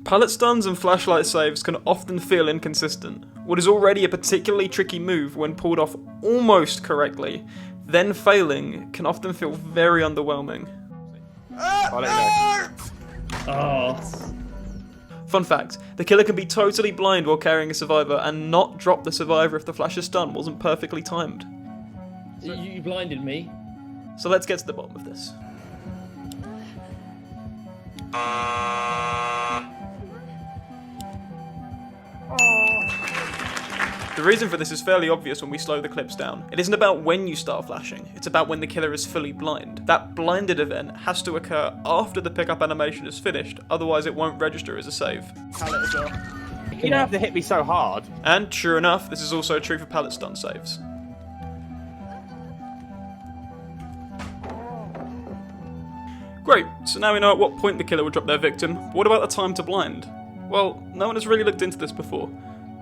Pallet stuns and flashlight saves can often feel inconsistent. What is already a particularly tricky move when pulled off almost correctly, then failing can often feel very underwhelming. I'll let you know. Oh. Fun fact, the killer can be totally blind while carrying a survivor and not drop the survivor if the flash's stun wasn't perfectly timed. You blinded me. So let's get to the bottom of this. The reason for this is fairly obvious when we slow the clips down. It isn't about when you start flashing, it's about when the killer is fully blind. That blinded event has to occur after the pickup animation is finished, otherwise it won't register as a save. Pallet as well. You don't have to hit me so hard. And sure enough, this is also true for pallet stun saves. Great, so now we know at what point the killer would drop their victim, but what about the time to blind? Well, no one has really looked into this before.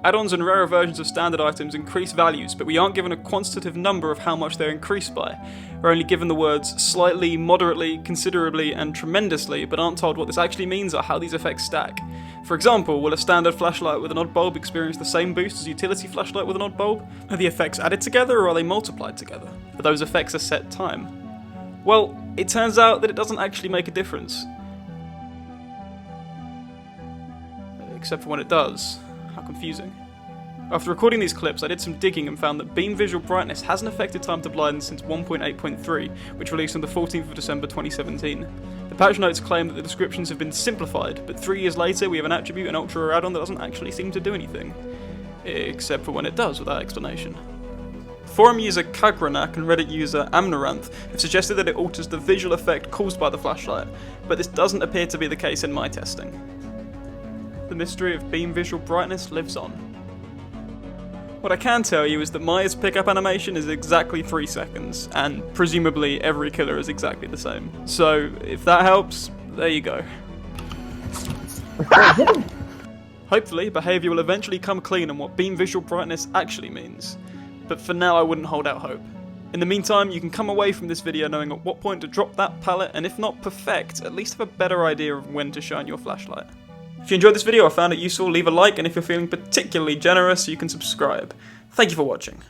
Add-ons and rarer versions of standard items increase values, but we aren't given a quantitative number of how much they're increased by. We're only given the words slightly, moderately, considerably, and tremendously, but aren't told what this actually means or how these effects stack. For example, will a standard flashlight with an odd bulb experience the same boost as a utility flashlight with an odd bulb? Are the effects added together or are they multiplied together? Are those effects a set time? Well, it turns out that it doesn't actually make a difference. Except for when it does. How confusing. After recording these clips, I did some digging and found that beam visual brightness hasn't affected time to blind since 1.8.3, which released on the 14th of December 2017. The patch notes claim that the descriptions have been simplified, but 3 years later we have an attribute, an ultra rare add-on that doesn't actually seem to do anything. Except for when it does, without explanation. Forum user Kagranak and Reddit user Amnaranth have suggested that it alters the visual effect caused by the flashlight, but this doesn't appear to be the case in my testing. The mystery of beam visual brightness lives on. What I can tell you is that Maya's pickup animation is exactly 3 seconds, and presumably every killer is exactly the same. So, if that helps, there you go. Hopefully, behaviour will eventually come clean on what beam visual brightness actually means, but for now I wouldn't hold out hope. In the meantime, you can come away from this video knowing at what point to drop that pallet, and if not perfect, at least have a better idea of when to shine your flashlight. If you enjoyed this video or found it useful, leave a like, and if you're feeling particularly generous, you can subscribe. Thank you for watching.